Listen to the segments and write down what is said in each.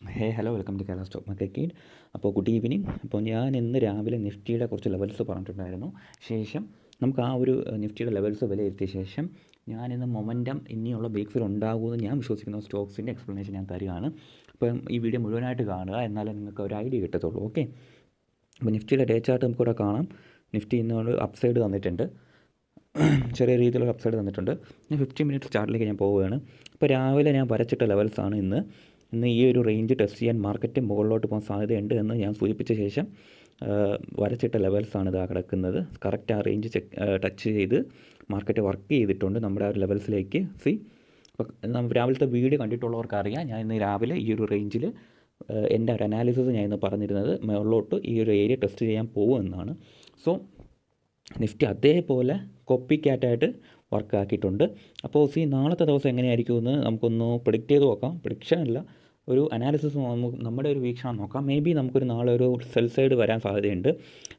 Hello welcome to Kerala stock market. അപ്പോൾ good evening. അപ്പോൾ ഞാൻ ഇന്ന് രാവിലെ നിഫ്റ്റിയുടെ കുറച്ച് ലെവൽസ് പറഞ്ഞിട്ടുണ്ടായിരുന്നു. ശേഷം നമുക്ക് ആ ഒരു നിഫ്റ്റിയുടെ ലെവൽസ് വിലയിരുത്തിയ ശേഷം ഞാനിന്ന് മൊമെൻറ്റം ഇനിയുള്ള വീക്സിൽ ഉണ്ടാകുമെന്ന് ഞാൻ വിശ്വസിക്കുന്ന സ്റ്റോക്സിൻ്റെ എക്സ്പ്ലനേഷൻ ഞാൻ തരികയാണ്. അപ്പം ഈ വീഡിയോ മുഴുവനായിട്ട് കാണുക, എന്നാലേ നിങ്ങൾക്ക് ഒരു ഐഡിയ കിട്ടത്തുള്ളൂ. ഓക്കെ, അപ്പോൾ നിഫ്റ്റിയുടെ ഡേ ചാർട്ട് നമുക്കിവിടെ കാണാം. നിഫ്റ്റി ഇന്നൊരു അപ്സൈഡ് തന്നിട്ടുണ്ട്, ചെറിയ രീതിയിലുള്ള അപ്സൈഡ് തന്നിട്ടുണ്ട്. ഞാൻ 15 മിനിറ്റ്സ് ചാർട്ടിലേക്ക് ഞാൻ പോവുകയാണ്. അപ്പോൾ രാവിലെ ഞാൻ വരച്ചിട്ട ലെവൽസാണ് ഇന്ന് ഈ ഒരു റേഞ്ച് ടെസ്റ്റ് ചെയ്യാൻ മാർക്കറ്റ് മുകളിലോട്ട് പോകാൻ സാധ്യതയുണ്ട് എന്ന് ഞാൻ സൂചിപ്പിച്ച ശേഷം വരച്ചിട്ട ലെവൽസാണ് ഇതാ കിടക്കുന്നത്. കറക്റ്റ് ആ റേഞ്ച് ടച്ച് ചെയ്ത് മാർക്കറ്റ് വർക്ക് ചെയ്തിട്ടുണ്ട് നമ്മുടെ ആ ഒരു ലെവൽസിലേക്ക്. അപ്പോൾ രാവിലത്തെ വീഡിയോ കണ്ടിട്ടുള്ളവർക്ക് അറിയാം, ഞാൻ ഇന്ന് രാവിലെ ഈ ഒരു റേഞ്ചിൽ എൻ്റെ ഒരു അനാലിസിസ് ഞാൻ ഇന്ന് പറഞ്ഞിരുന്നത് മുകളിലോട്ട് ഈ ഒരു ഏരിയ ടെസ്റ്റ് ചെയ്യാൻ പോകുമെന്നാണ്. സോ നിഫ്റ്റി അതേപോലെ കോപ്പി ക്യാറ്റായിട്ട് വർക്ക് ആക്കിയിട്ടുണ്ട്. അപ്പോൾ നാളത്തെ ദിവസം എങ്ങനെയായിരിക്കുമെന്ന് നമുക്കൊന്ന് പ്രിഡിക്റ്റ് ചെയ്ത് നോക്കാം. പ്രിഡിക്ഷൻ അല്ല, ഒരു അനാലിസിസ് നമ്മുടെ ഒരു വീക്ഷണം നോക്കാം. മേ ബി നമുക്കൊരു നാളെ ഒരു സെൽ സൈഡ് വരാൻ സാധ്യതയുണ്ട്.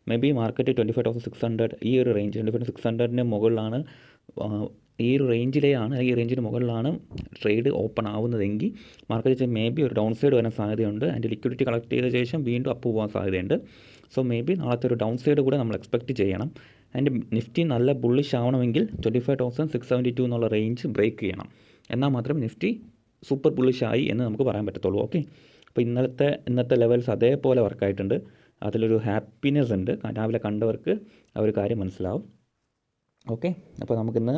മേ ബി മാർക്കറ്റ് 25,600 ഈ ഒരു റേഞ്ച് 25,600 മുകളിലാണ്, ഈ ഒരു റേഞ്ചിന് മുകളിലാണ് trade open ആവുന്നതെങ്കിൽ market may be ഒരു ഡൗൺ സൈഡ് വരാൻ സാധ്യതയുണ്ട്. അതിൻ്റെ ലിക്വിഡിറ്റി കളക്ട് ചെയ്ത ശേഷം വീണ്ടും അപ്പ് പോകാൻ സാധ്യതയുണ്ട്. സോ മേ ബി നാളത്തെ ഒരു ഡൗൺ സൈഡ് കൂടെ നമ്മൾ എക്സ്പെക്റ്റ് ചെയ്യണം. അതിൻ്റെ നിഫ്റ്റി നല്ല ബുള്ളിഷ് ആവണമെങ്കിൽ 25,672 എന്നുള്ള റേഞ്ച് ബ്രേക്ക് ചെയ്യണം, എന്നാൽ മാത്രം നിഫ്റ്റി സൂപ്പർ ബുള്ളിഷ് ആയി എന്ന് നമുക്ക് പറയാൻ പറ്റത്തുള്ളൂ. ഓക്കെ, അപ്പോൾ ഇന്നത്തെ ലെവൽസ് അതേപോലെ വർക്കായിട്ടുണ്ട്. അതിലൊരു ഹാപ്പിനെസ് ഉണ്ട്, രാവിലെ കണ്ടവർക്ക് ആ ഒരു കാര്യം മനസ്സിലാവും. ഓക്കെ, അപ്പോൾ നമുക്കിന്ന്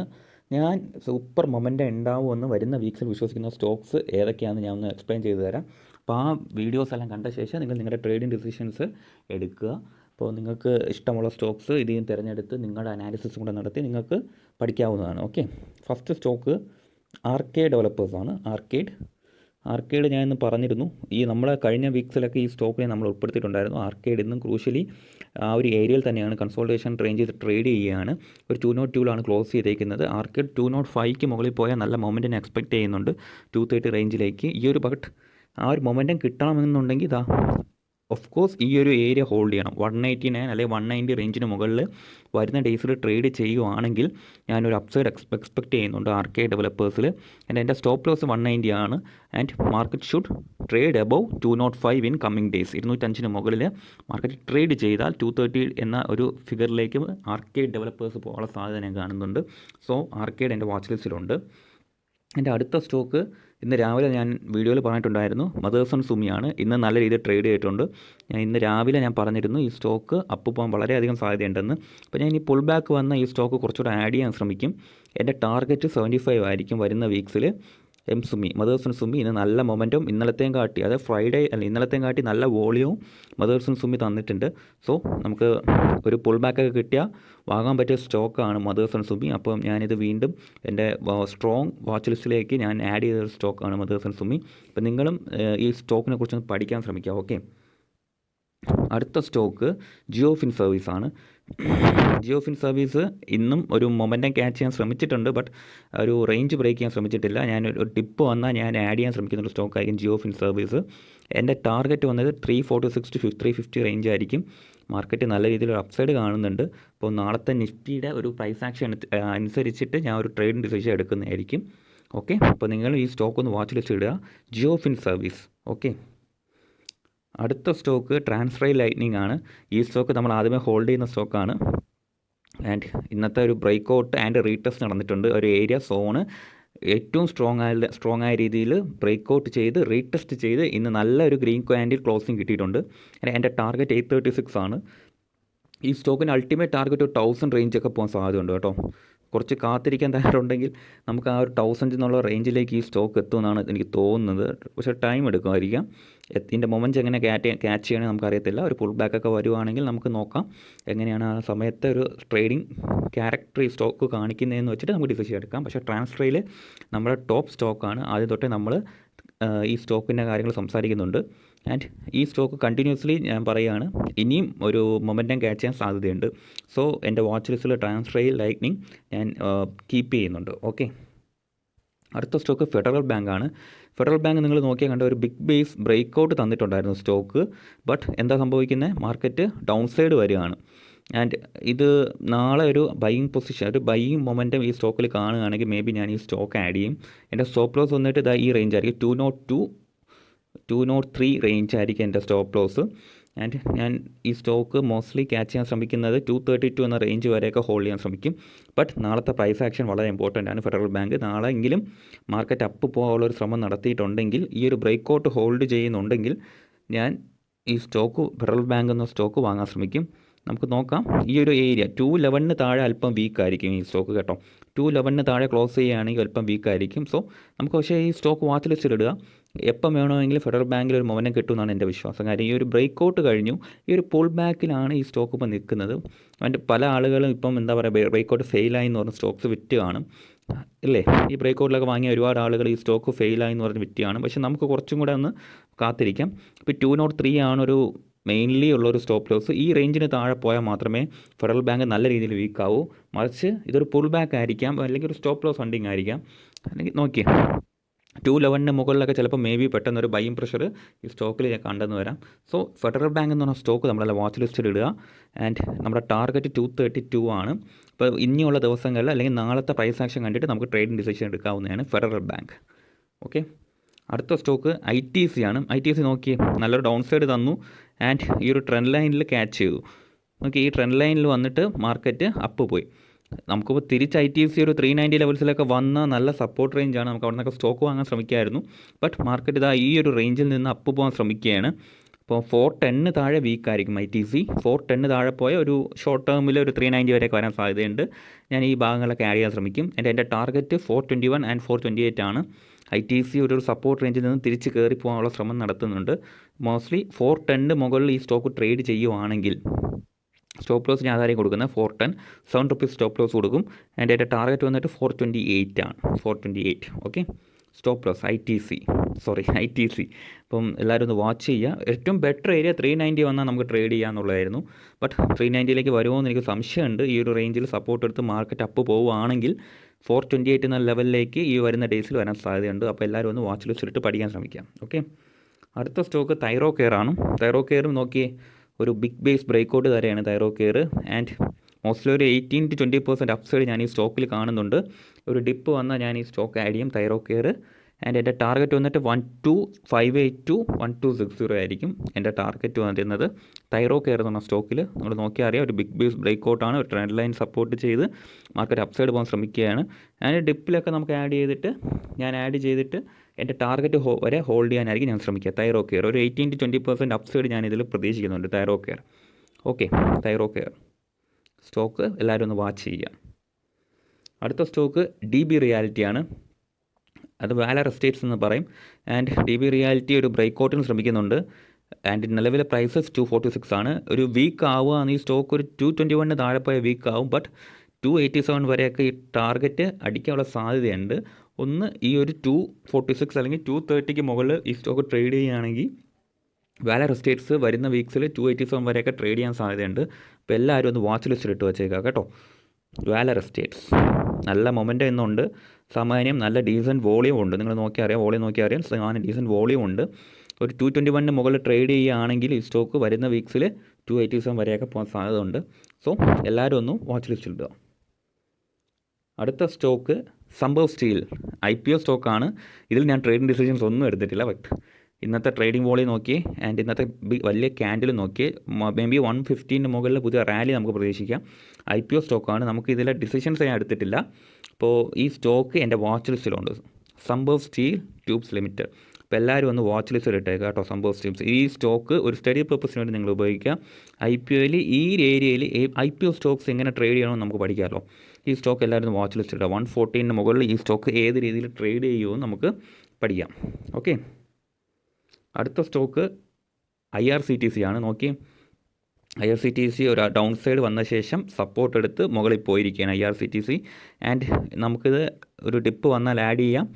ഞാൻ സൂപ്പർ മൊമെൻ്റ് ഉണ്ടാവുമെന്ന് വരുന്ന വീക്സിൽ വിശ്വസിക്കുന്ന സ്റ്റോക്സ് ഏതൊക്കെയാണെന്ന് ഞാൻ ഒന്ന് എക്സ്പ്ലെയിൻ ചെയ്തു തരാം. അപ്പോൾ ആ വീഡിയോസ് എല്ലാം കണ്ട ശേഷം നിങ്ങൾ നിങ്ങളുടെ ട്രേഡിംഗ് ഡിസിഷൻസ് എടുക്കുക. അപ്പോൾ നിങ്ങൾക്ക് ഇഷ്ടമുള്ള സ്റ്റോക്സ് ഇതിൽ നിന്ന് തിരഞ്ഞെടുത്ത് നിങ്ങളുടെ അനാലിസിസ് കൂടെ നടത്തി നിങ്ങൾക്ക് പഠിക്കാവുന്നതാണ്. Okay, first stock arcade ഡെവലപ്പേഴ്സാണ്. Arcade ഞാൻ ഇന്ന് പറഞ്ഞിരുന്നു, ഈ നമ്മളെ കഴിഞ്ഞ വീക്സിലൊക്കെ ഈ സ്റ്റോക്കിനെ നമ്മൾ ഉൾപ്പെടുത്തിയിട്ടുണ്ടായിരുന്നു. ആർക്കേഡ് ഇന്നും ക്രൂഷ്യലി ആ ഒരു ഏരിയയിൽ തന്നെയാണ് കൺസോൾട്ടേഷൻ റേഞ്ച് ട്രേഡ് ചെയ്യുകയാണ്. ഒരു 202 ക്ലോസ് ചെയ്തേക്കുന്നത്. ആർക്കേഡ് 205 മുകളിൽ പോയാൽ നല്ല മൊമെൻറ്റിനെ എക്സ്പെക്റ്റ് ചെയ്യുന്നുണ്ട് 230 റേഞ്ചിലേക്ക്. ഈ ഒരു ബട്ട് ആ ഒരു മൊമെൻറ്റം കിട്ടണമെന്നുണ്ടെങ്കിൽ ഇതാ ഓഫ് കോഴ്സ് ഈ ഒരു ഏരിയ ഹോൾഡ് ചെയ്യണം. 189 അല്ലെങ്കിൽ 190 റേഞ്ചിന് മുകളിൽ വരുന്ന ഡേയ്സിൽ ട്രേഡ് ചെയ്യുവാണെങ്കിൽ ഞാനൊരു അപ്സൈഡ് എക്സ്പെക്റ്റ് ചെയ്യുന്നുണ്ട് ആർക്കേഡ് ഡെവലപ്പേഴ്സിൽ. എൻ്റെ സ്റ്റോപ്പ് ലോസ് 190 ആണ്. And market should trade above 205 in coming days. 205 മുകളിൽ മാർക്കറ്റ് ട്രേഡ് ചെയ്താൽ 230 എന്ന ഒരു ഫിഗറിലേക്ക് ആർക്കേഡ് ഡെവലപ്പേഴ്സ് പോകാനുള്ള സാധ്യത ഞാൻ കാണുന്നുണ്ട്. സോ ആർക്കേഡ് എൻ്റെ വാച്ച് ലിസ്റ്റിലുണ്ട്. എൻ്റെ അടുത്ത സ്റ്റോക്ക് ഇന്ന് രാവിലെ ഞാൻ വീഡിയോയിൽ പറഞ്ഞിട്ടുണ്ടായിരുന്നു, മദേഴ്സൺ സുമിയാണ്. ഇന്ന് നല്ല രീതിയിൽ ട്രേഡ് ചെയ്തിട്ടുണ്ട്. ഇന്ന് രാവിലെ ഞാൻ പറഞ്ഞിരുന്നു ഈ സ്റ്റോക്ക് അപ്പ് പോകാൻ വളരെയധികം സാധ്യതയുണ്ടെന്ന്. അപ്പോൾ ഞാൻ ഈ പുൾ ബാക്ക് വന്ന ഈ സ്റ്റോക്ക് കുറച്ചുകൂടെ ആഡ് ചെയ്യാൻ ശ്രമിക്കും. എൻ്റെ ടാർഗറ്റ് 75 ആയിരിക്കും വരുന്ന വീക്സിൽ. മദേഴ്സൺ സുമി ഇന്ന് നല്ല മൊമെൻറ്റും ഇന്നലത്തെയും കാട്ടി, ഇന്നലത്തെയും കാട്ടി നല്ല വോളിയവും മദേഴ്സൺ സുമി തന്നിട്ടുണ്ട്. സോ നമുക്ക് ഒരു പുൾ ബാക്കൊക്കെ കിട്ടിയാൽ വാങ്ങാൻ പറ്റിയ സ്റ്റോക്കാണ് മദേഴ്സൺ സുമി. അപ്പം ഞാനിത് വീണ്ടും എൻ്റെ സ്ട്രോങ് വാച്ച് ലിസ്റ്റിലേക്ക് ഞാൻ ആഡ് ചെയ്ത സ്റ്റോക്കാണ് മദേഴ്സൺ സുമി. അപ്പം നിങ്ങളും ഈ സ്റ്റോക്കിനെ കുറിച്ചൊന്ന് പഠിക്കാൻ ശ്രമിക്കുക. ഓക്കെ, അടുത്ത സ്റ്റോക്ക് ജിയോ ഫിൻ സർവീസ് ആണ്. ജിയോ ഫിൻ സർവീസ് ഇന്നും ഒരു മൊമെൻറ്റം ക്യാച്ച് ചെയ്യാൻ ശ്രമിച്ചിട്ടുണ്ട്, ബട്ട് ഒരു റേഞ്ച് ബ്രേക്ക് ചെയ്യാൻ ശ്രമിച്ചിട്ടില്ല. ഞാൻ ഒരു ടിപ്പ് വന്നാൽ ഞാൻ ആഡ് ചെയ്യാൻ ശ്രമിക്കുന്ന ഒരു സ്റ്റോക്കായിരിക്കും ജിയോ ഫിൻ സർവീസ്. എൻ്റെ ടാർഗറ്റ് വന്നത് 346 to 350 റേഞ്ച് ആയിരിക്കും. മാർക്കറ്റ് നല്ല രീതിയിൽ ഒരു അപ്സൈഡ് കാണുന്നുണ്ട്. അപ്പോൾ നാളത്തെ നിഫ്റ്റിയുടെ ഒരു പ്രൈസ് ആക്ഷൻ അനുസരിച്ചിട്ട് ഞാൻ ഒരു ട്രേഡിംഗ് ഡിസിഷൻ എടുക്കുന്നതായിരിക്കും. ഓക്കെ, അപ്പോൾ നിങ്ങൾ ഈ സ്റ്റോക്ക് ഒന്ന് വാച്ച് ലിസ്റ്റ് ഇടുക, ജിയോ ഫിൻ സർവീസ്. ഓക്കെ, അടുത്ത സ്റ്റോക്ക് ട്രാൻസ്ഫർ ലൈറ്റ്നിങ് ആണ്. ഈ സ്റ്റോക്ക് നമ്മൾ ആദ്യമേ ഹോൾഡ് ചെയ്യുന്ന സ്റ്റോക്കാണ്. ആൻഡ് ഇന്നത്തെ ഒരു ബ്രേക്ക് ഔട്ട് ആൻഡ് റീടെസ്റ്റ് നടന്നിട്ടുണ്ട്. ഒരു ഏരിയ സോണ് ഏറ്റവും സ്ട്രോങ് ആയ രീതിയിൽ ബ്രേക്ക് ഔട്ട് ചെയ്ത് റീടെസ്റ്റ് ചെയ്ത് ഇന്ന് നല്ലൊരു ഗ്രീൻ ക്യാൻഡിൽ ക്ലോസിങ് കിട്ടിയിട്ടുണ്ട്. എൻ്റെ ടാർഗറ്റ് 836 ആണ്. ഈ സ്റ്റോക്കിന് അൾട്ടിമേറ്റ് ടാർഗറ്റ് 1000 റേഞ്ചൊക്കെ പോകാൻ സാധ്യതയുണ്ട് കേട്ടോ. കുറച്ച് കാത്തിരിക്കാൻ തയ്യാറുണ്ടെങ്കിൽ നമുക്ക് ആ ഒരു 1000 എന്നുള്ള റേഞ്ചിലേക്ക് ഈ സ്റ്റോക്ക് എത്തുമെന്നാണ് എനിക്ക് തോന്നുന്നത്. പക്ഷേ ടൈം എടുക്കുമായിരിക്കാം. ഇതിൻ്റെ മൊമെൻറ്റ്സ് എങ്ങനെ ക്യാച്ച് ചെയ്യണമെന്ന് നമുക്കറിയത്തില്ല. ഒരു പുൾ ബാക്കൊക്കെ വരുവാണെങ്കിൽ നമുക്ക് നോക്കാം എങ്ങനെയാണ് ആ സമയത്തെ ഒരു ട്രേഡിംഗ് ക്യാരക്ടർ ഈ സ്റ്റോക്ക് കാണിക്കുന്നതെന്ന് വെച്ചിട്ട് നമുക്ക് ഡിസിഷൻ എടുക്കാം. പക്ഷേ ട്രാൻസ്ഫറിൽ നമ്മുടെ ടോപ്പ് സ്റ്റോക്കാണ്. ആദ്യം തൊട്ടേ നമ്മൾ ഈ സ്റ്റോക്കിൻ്റെ കാര്യങ്ങൾ സംസാരിക്കുന്നുണ്ട്. ആൻഡ് ഈ സ്റ്റോക്ക് കണ്ടിന്യൂസ്ലി ഞാൻ പറയുകയാണ്, ഇനിയും ഒരു മൊമെൻറ്റം ക്യാച്ച് ചെയ്യാൻ സാധ്യതയുണ്ട്. സോ എൻ്റെ വാച്ച് ലിസ്റ്റിൽ ട്രാൻസ്ഫർ ലൈറ്റ്നിങ് ഞാൻ കീപ്പ് ചെയ്യുന്നുണ്ട്. ഓക്കെ, അടുത്ത സ്റ്റോക്ക് ഫെഡറൽ ബാങ്ക് ആണ്. ഫെഡറൽ ബാങ്ക് നിങ്ങൾ നോക്കിയാൽ കണ്ട ഒരു ബിഗ് ബേസ് ബ്രേക്ക് ഔട്ട് തന്നിട്ടുണ്ടായിരുന്നു സ്റ്റോക്ക്. ബട്ട് എന്താ സംഭവിക്കുന്നത്, മാർക്കറ്റ് ഡൗൺ സൈഡ് വരികയാണ്. ആൻഡ് ഇത് നാളെ ഒരു ബൈയിങ് മൊമെൻറ്റം ഈ സ്റ്റോക്കിൽ കാണുകയാണെങ്കിൽ മേ ബി ഞാൻ ഈ സ്റ്റോക്ക് ആഡ് ചെയ്യും. എൻ്റെ സ്റ്റോപ്പ് ലോസ് വന്നിട്ട് ഇതാ ഈ റേഞ്ച് ആയിരിക്കും, 203 റേഞ്ച് ആയിരിക്കും എൻ്റെ സ്റ്റോപ്പ് ലോസ്. ആൻഡ് ഞാൻ ഈ സ്റ്റോക്ക് മോസ്റ്റ്ലി ക്യാച്ച് ചെയ്യാൻ ശ്രമിക്കുന്നത് 232 എന്ന റേഞ്ച് വരെയൊക്കെ ഹോൾഡ് ചെയ്യാൻ ശ്രമിക്കും. ബട്ട് നാളത്തെ പ്രൈസ് ആക്ഷൻ വളരെ ഇമ്പോർട്ടൻ്റ് ആണ്. ഫെഡറൽ ബാങ്ക് നാളെ എങ്കിലും മാർക്കറ്റ് അപ്പ് പോകാനുള്ളൊരു ശ്രമം നടത്തിയിട്ടുണ്ടെങ്കിൽ, ഈ ഒരു ബ്രേക്ക് ഔട്ട് ഹോൾഡ് ചെയ്യുന്നുണ്ടെങ്കിൽ ഞാൻ ഈ സ്റ്റോക്ക് ഫെഡറൽ ബാങ്ക് എന്ന സ്റ്റോക്ക് വാങ്ങാൻ ശ്രമിക്കും. നമുക്ക് നോക്കാം. ഈ ഒരു ഏരിയ 211 താഴെ അല്പം വീക്കായിരിക്കും ഈ സ്റ്റോക്ക് കേട്ടോ. 211 താഴെ ക്ലോസ് ചെയ്യുകയാണെങ്കിൽ അല്പം വീക്കായിരിക്കും. സോ നമുക്ക് പക്ഷേ ഈ സ്റ്റോക്ക് വാച്ച് ലിസ്റ്റിൽ ഇടുക. എപ്പം വേണമെങ്കിലും ഫെഡറൽ ബാങ്കിൽ ഒരു മൊമെൻ്റം കിട്ടുമെന്നാണ് എൻ്റെ വിശ്വാസം. കാര്യം ഈ ഒരു ബ്രേക്ക് ഔട്ട് കഴിഞ്ഞു, ഈ ഒരു പുൾ ബാക്കിലാണ് ഈ സ്റ്റോക്ക് ഇപ്പോൾ നിൽക്കുന്നത്. അതിൻ്റെ പല ആളുകളും ഇപ്പം എന്താ പറയുക, ബ്രേക്ക് ഔട്ട് ഫെയിലായി എന്ന് പറഞ്ഞ് സ്റ്റോക്സ് വിറ്റ് കാണും അല്ലേ. ഈ ബ്രേക്ക് ഔട്ടിലൊക്കെ വാങ്ങിയ ഒരുപാട് ആളുകൾ ഈ സ്റ്റോക്ക് ഫെയിലായി എന്ന് പറഞ്ഞ് വിറ്റ് കാണും. പക്ഷേ നമുക്ക് കുറച്ചും കൂടെ ഒന്ന് കാത്തിരിക്കാം. ഇപ്പോൾ 203 ആണൊരു മെയിൻലി ഉള്ളൊരു സ്റ്റോപ്പ് ലോസ്. ഈ റേഞ്ചിന് താഴെ പോയാൽ മാത്രമേ ഫെഡറൽ ബാങ്ക് നല്ല രീതിയിൽ വീക്കാവൂ. മറിച്ച് ഇതൊരു പുൾ ബാക്ക് ആയിരിക്കാം, അല്ലെങ്കിൽ ഒരു സ്റ്റോപ്പ് ലോസ് ഫണ്ടിങ് ആയിരിക്കാം. അല്ലെങ്കിൽ നോക്കിയേ 211 മുകളിലൊക്കെ ചിലപ്പോൾ മേ ബി പെട്ടെന്നൊരു ബൈയിങ് പ്രഷർ ഈ സ്റ്റോക്കിൽ കണ്ടെന്ന് വരാം. സോ ഫെഡറൽ ബാങ്ക് എന്ന് പറഞ്ഞ സ്റ്റോക്ക് നമ്മളെ വാച്ച് ലിസ്റ്റിൽ ഇടുക. ആൻഡ് നമ്മുടെ ടാർഗറ്റ് 232 ആണ്. ഇപ്പോൾ ഇനിയുള്ള ദിവസങ്ങളിൽ അല്ലെങ്കിൽ നാളത്തെ പ്രൈസ് ആക്ഷൻ കണ്ടിട്ട് നമുക്ക് ട്രേഡിംഗ് ഡിസിഷൻ എടുക്കാവുന്നതാണ് ഫെഡറൽ ബാങ്ക്. ഓക്കെ, അടുത്ത സ്റ്റോക്ക് ITC ആണ്. ITC നോക്കിയേ, നല്ലൊരു ഡൗൺ സൈഡ് തന്നു ആൻഡ് ഈ ഒരു ട്രെൻഡ് ലൈനിൽ ക്യാച്ച് ചെയ്തു. നോക്കി, ഈ ട്രെൻഡ് ലൈനിൽ വന്നിട്ട് മാർക്കറ്റ് അപ്പ് പോയി. നമുക്കിപ്പോൾ തിരിച്ച് ITC ഒരു 390 ലെവൽസിലൊക്കെ വന്ന നല്ല സപ്പോർട്ട് റേഞ്ചാണ്. നമുക്ക് അവിടെ നിന്നൊക്കെ സ്റ്റോക്ക് വാങ്ങാൻ ശ്രമിക്കായിരുന്നു. ബട്ട് മാർക്കറ്റ് ഇതാ ഈ ഒരു റേഞ്ചിൽ നിന്ന് അപ്പ് പോകാൻ ശ്രമിക്കുകയാണ്. അപ്പോൾ 410 താഴെ വീക്കായിരിക്കും ITC. 410 താഴെ പോയ ഒരു ഷോർട്ട് ടേമിൽ ഒരു 390 വരെയൊക്കെ വരാൻ സാധ്യതയുണ്ട്. ഞാൻ ഈ ഭാഗങ്ങളൊക്കെ ആഡ് ചെയ്യാൻ ശ്രമിക്കും. എൻ്റെ ടാർഗറ്റ് 421 ആൻഡ് 428 ആണ്. ITC ഒരു സപ്പോർട്ട് റേഞ്ചിൽ നിന്ന് തിരിച്ച് കയറി പോകാനുള്ള ശ്രമം നടത്തുന്നുണ്ട്. മോസ്റ്റ്ലി 410 മുകളിൽ ഈ സ്റ്റോക്ക് ട്രേഡ് ചെയ്യുവാണെങ്കിൽ സ്റ്റോപ്പ് ലോസ് ഞാൻ ആധാരം കൊടുക്കുന്നത് 410, 7 റുപ്പീസ് സ്റ്റോപ്പ് ലോസ് കൊടുക്കും. എൻ്റെ ടാർഗറ്റ് വന്നിട്ട് 428 ആണ്. 428 ഓക്കെ. Stop loss ITC. അപ്പം എല്ലാവരും ഒന്ന് വാച്ച് ചെയ്യുക. ഏറ്റവും ബെറ്റർ ഏരിയ 390 വന്നാൽ നമുക്ക് ട്രേഡ് ചെയ്യാമെന്നുള്ളതായിരുന്നു. ബട്ട് 390ലേക്ക് വരുമോ എന്ന് എനിക്ക് സംശയമുണ്ട്. ഈ ഒരു റേഞ്ചിൽ സപ്പോർട്ട് എടുത്ത് മാർക്കറ്റ് അപ്പ് പോവുകയാണെങ്കിൽ 428 എന്ന ലെവലിലേക്ക് ഈ വരുന്ന ഡേയ്സിൽ വരാൻ സാധ്യതയുണ്ട്. അപ്പോൾ എല്ലാവരും ഒന്ന് വാച്ച് ലിസ്റ്റിലിട്ട് പഠിക്കാൻ ശ്രമിക്കാം. ഓക്കെ, അടുത്ത സ്റ്റോക്ക് തൈറോകെയർ ആണ്. തൈറോകെയറും നോക്കിയേ, ഒരു big base break out തരെയാണ് Thyrocare. And mostly ഒരു 18 to 20% അപ്സൈഡ് ഞാൻ ഈ സ്റ്റോക്കിൽ കാണുന്നുണ്ട്. ഒരു ഡിപ്പ് വന്നാൽ ഞാൻ ഈ സ്റ്റോക്ക് ആഡ് ചെയ്യും, തൈറോകെയർ. ആൻഡ് എൻ്റെ ടാർഗറ്റ് വന്നിട്ട് 1258 to 1260 ആയിരിക്കും എൻ്റെ ടാർഗറ്റ് വന്നിരുന്നത്. തൈറോകെയർ എന്ന് പറഞ്ഞ സ്റ്റോക്കിൽ നമ്മൾ നോക്കിയാൽ അറിയാം, ഒരു ബിഗ് ബേസ് ബ്രേക്ക് ഔട്ടാണ്. ഒരു ട്രെൻഡ് ലൈൻ സപ്പോർട്ട് ചെയ്ത് മാർക്കറ്റ് അപ്സൈഡ് പോകാൻ ശ്രമിക്കുകയാണ്. ആൻഡ് ഡിപ്പിലൊക്കെ നമുക്ക് ആഡ് ചെയ്തിട്ട് എൻ്റെ ടാർഗറ്റ് വരെ ഹോൾഡ് ചെയ്യാനായിരിക്കും ഞാൻ ശ്രമിക്കുക. തൈറോകെയർ ഒരു 18 to 20% അപ്സൈഡ് ഞാൻ ഇതിൽ പ്രതീക്ഷിക്കുന്നുണ്ട്. തൈറോകെയർ ഓക്കെ. തൈറോകെയർ സ്റ്റോക്ക് എല്ലാവരും ഒന്ന് വാച്ച് ചെയ്യുക. അടുത്ത സ്റ്റോക്ക് DB റിയാലിറ്റി ആണ്. അത് വാലർ എസ്റ്റേറ്റ്സ് എന്ന് പറയും. ആൻഡ് DB റിയാലിറ്റി ഒരു ബ്രേക്ക് ഔട്ടിന് ശ്രമിക്കുന്നുണ്ട്. ആൻഡ് നിലവിലെ പ്രൈസസ് 246 ആണ്. ഒരു വീക്ക് ആവുകയാണ് ഈ സ്റ്റോക്ക്. ഒരു 221 താഴെ പോയ വീക്ക് ആവും. ബട്ട് 287 വരെയൊക്കെ ഈ ടാർഗറ്റ് അടിക്കാനുള്ള സാധ്യതയുണ്ട്. ഒന്ന് ഈ ഒരു 246 അല്ലെങ്കിൽ 230ക്ക് മുകളിൽ ഈ സ്റ്റോക്ക് ട്രേഡ് ചെയ്യുകയാണെങ്കിൽ വാലർ എസ്റ്റേറ്റ്സ് വരുന്ന വീക്സിൽ 287 വരെയൊക്കെ ട്രേഡ് ചെയ്യാൻ സാധ്യതയുണ്ട്. അപ്പോൾ എല്ലാവരും ഒന്ന് വാച്ച് ലിസ്റ്റിൽ ഇട്ട് വെച്ചേക്കാം കേട്ടോ. വാലർ എസ്റ്റേറ്റ്സ് നല്ല മൊമെൻ്റം ഇന്നുണ്ട്. സാമാന്യം നല്ല ഡീസൻറ്റ് വോളിയം ഉണ്ട്. നിങ്ങൾ വോളിയം നോക്കിയാൽ അറിയാം. സാമാന്യം ഡീസൻറ്റ് വോളിയം ഉണ്ട്. ഒരു 221 മുകളിൽ ട്രേഡ് ചെയ്യുകയാണെങ്കിൽ ഈ സ്റ്റോക്ക് വരുന്ന വീക്സിൽ 287 വരെയൊക്കെ പോകാൻ സാധ്യത ഉണ്ട്. സോ എല്ലാവരും ഒന്ന് വാച്ച് ലിസ്റ്റിൽ ഇടുക. അടുത്ത സ്റ്റോക്ക് സംഭവ് സ്റ്റീൽ IPO സ്റ്റോക്കാണ്. ഇതിൽ ഞാൻ ട്രേഡിംഗ് ഡിസിഷൻസ് ഒന്നും എടുത്തിട്ടില്ല. ബട്ട് ഇന്നത്തെ ട്രേഡിംഗ് വോളിയം നോക്കി ആൻഡ് ഇന്നത്തെ വലിയ ക്യാൻഡിൽ നോക്കി മേ ബി 115 മുകളിൽ പുതിയ റാലി നമുക്ക് പ്രതീക്ഷിക്കാം. IPO സ്റ്റോക്കാണ്. നമുക്ക് ഇതിലെ ഡിസിഷൻസ് ഞാൻ എടുത്തിട്ടില്ല. അപ്പോൾ ഈ സ്റ്റോക്ക് എൻ്റെ വാച്ച് ലിസ്റ്റിലുണ്ട്. സംഭവ് steel tubes limited. അപ്പോൾ എല്ലാവരും ഒന്ന് വാച്ച് ലിസ്റ്റിൽ ഇട്ടേക്കുക കേട്ടോ. സംഭവ് സ്റ്റീൽസ് ഈ സ്റ്റോക്ക് ഒരു സ്റ്റഡി പർപ്പസിന് വേണ്ടി നിങ്ങൾ ഉപയോഗിക്കുക. IPOയിൽ ഈ ഏരിയയിൽ IPO സ്റ്റോക്സ് എങ്ങനെ ട്രേഡ് ചെയ്യണമെന്ന് നമുക്ക് പഠിക്കാമല്ലോ. ഈ സ്റ്റോക്ക് എല്ലാവരും വാച്ച് ലിസ്റ്റ് ഇടുക. 114 മുകളിൽ ഈ സ്റ്റോക്ക് ഏത് രീതിയിൽ ട്രേഡ് ചെയ്യുമെന്ന് നമുക്ക് പഠിക്കാം. ഓക്കെ, അടുത്ത സ്റ്റോക്ക് IRCTC ആണ്. നോക്കി, IRCTC ഒരു ഡൗൺ സൈഡ് വന്ന ശേഷം സപ്പോർട്ട് എടുത്ത് മുകളിൽ പോയിരിക്കുകയാണ് IRCTC. ആൻഡ് നമുക്കിത് ഒരു ഡിപ്പ് വന്നാൽ ആഡ് ചെയ്യാം.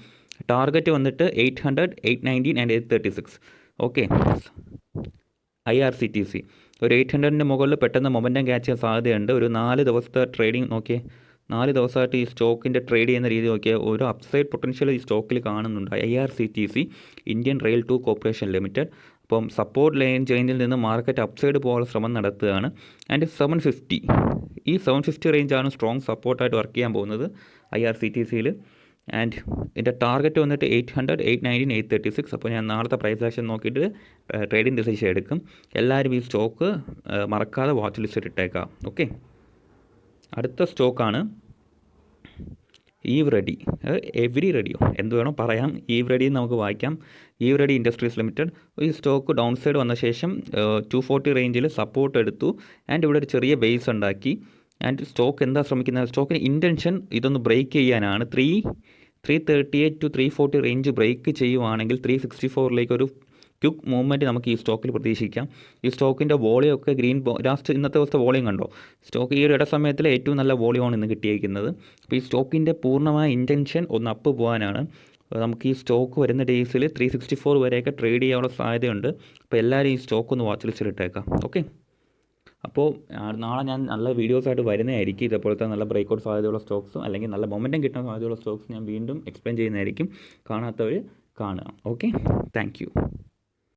ടാർഗറ്റ് വന്നിട്ട് 800, 819 ആൻഡ് 836. ഓക്കെ, IRCTC ഒരു 800ന് മുകളിൽ പെട്ടെന്ന് മൊമെൻറ്റം ക്യാച്ച് ചെയ്യാൻ സാധ്യതയുണ്ട്. ഒരു 4 ദിവസത്തെ ട്രേഡിംഗ് നോക്കിയേ, 4 ദിവസമായിട്ട് ഈ സ്റ്റോക്കിൻ്റെ ട്രേഡ് ചെയ്യുന്ന രീതി നോക്കിയാൽ ഒരു അപ്സൈഡ് പൊട്ടൻഷ്യൽ ഈ സ്റ്റോക്കിൽ കാണുന്നുണ്ട്. IRCTC Indian rail 2 corporation limited. അപ്പം സപ്പോർട്ട് ലൈൻ ചേഞ്ചിൽ നിന്ന് മാർക്കറ്റ് അപ്സൈഡ് പോകാനുള്ള ശ്രമം നടത്തുകയാണ്. ആൻഡ് 750 ഈ 750 റേഞ്ചാണ് സ്ട്രോങ് സപ്പോർട്ടായിട്ട് വർക്ക് ചെയ്യാൻ പോകുന്നത് IRCTCയിൽ. ആൻഡ് ഇതിൻ്റെ ടാർഗറ്റ് വന്നിട്ട് 800, 819, 836. അപ്പോൾ ഞാൻ നാളത്തെ പ്രൈസ് ആക്ഷൻ നോക്കിയിട്ട് ട്രേഡിംഗ് ഡിസിഷൻ എടുക്കും. എല്ലാവരും ഈ സ്റ്റോക്ക് മറക്കാതെ വാച്ച് ലിസ്റ്റിൽ ഇട്ടേക്കാം. ഓക്കെ, അടുത്ത സ്റ്റോക്കാണ് ഈവ് റെഡി, എവരി റെഡിയോ എന്ത് വേണോ പറയാം. ഈവ് റെഡി നമുക്ക് വായിക്കാം. Eve ready industries limited. ഈ സ്റ്റോക്ക് ഡൗൺ സൈഡ് വന്ന ശേഷം 240 റേഞ്ചിൽ സപ്പോർട്ട് എടുത്തു ആൻഡ് ഇവിടെ ഒരു ചെറിയ ബേസ് ഉണ്ടാക്കി. ആൻഡ് സ്റ്റോക്ക് എന്താ ശ്രമിക്കുന്നത്, സ്റ്റോക്കിന് ഇൻറ്റൻഷൻ ഇതൊന്ന് ബ്രേക്ക് ചെയ്യാനാണ്. 338 to 340 റേഞ്ച് ബ്രേക്ക് ചെയ്യുവാണെങ്കിൽ 364 ഒരു ക്വിക്ക് മൂവ്മെൻറ്റ് നമുക്ക് ഈ സ്റ്റോക്കിൽ പ്രതീക്ഷിക്കാം. ഈ സ്റ്റോക്കിൻ്റെ വോളിയം ഒക്കെ ലാസ്റ്റ് ഇന്നത്തെ ദിവസത്തെ വോളിയം കണ്ടോ, സ്റ്റോക്ക് ഈ ഒരു ഇടസമയത്തിൽ ഏറ്റവും നല്ല വോളിയമാണ് ഇന്ന് കിട്ടിയിരിക്കുന്നത്. അപ്പോൾ ഈ സ്റ്റോക്കിൻ്റെ പൂർണ്ണമായ ഇൻറ്റൻഷൻ ഒന്ന് അപ്പ് പോകാനാണ്. നമുക്ക് ഈ സ്റ്റോക്ക് വരുന്ന ഡേയ്സിൽ 364 വരെയൊക്കെ ട്രേഡ് ചെയ്യാനുള്ള സാധ്യതയുണ്ട്. അപ്പോൾ എല്ലാവരും ഈ സ്റ്റോക്ക് ഒന്ന് വാച്ച് ലിസ്റ്റിൽ ഇട്ടേക്കാം. ഓക്കെ, അപ്പോൾ നാളെ ഞാൻ നല്ല വീഡിയോസായിട്ട് വരുന്നതായിരിക്കും. ഇതേപോലത്തെ നല്ല ബ്രേക്കൗട്ട് സാധ്യതയുള്ള സ്റ്റോക്സും അല്ലെങ്കിൽ നല്ല മൊമെൻറ്റം കിട്ടുന്ന സാധ്യതയുള്ള സ്റ്റോക്സ് ഞാൻ വീണ്ടും എക്സ്പ്ലെയിൻ ചെയ്യുന്നതായിരിക്കും. കാണാത്തവർ കാണുക. Okay, thank you.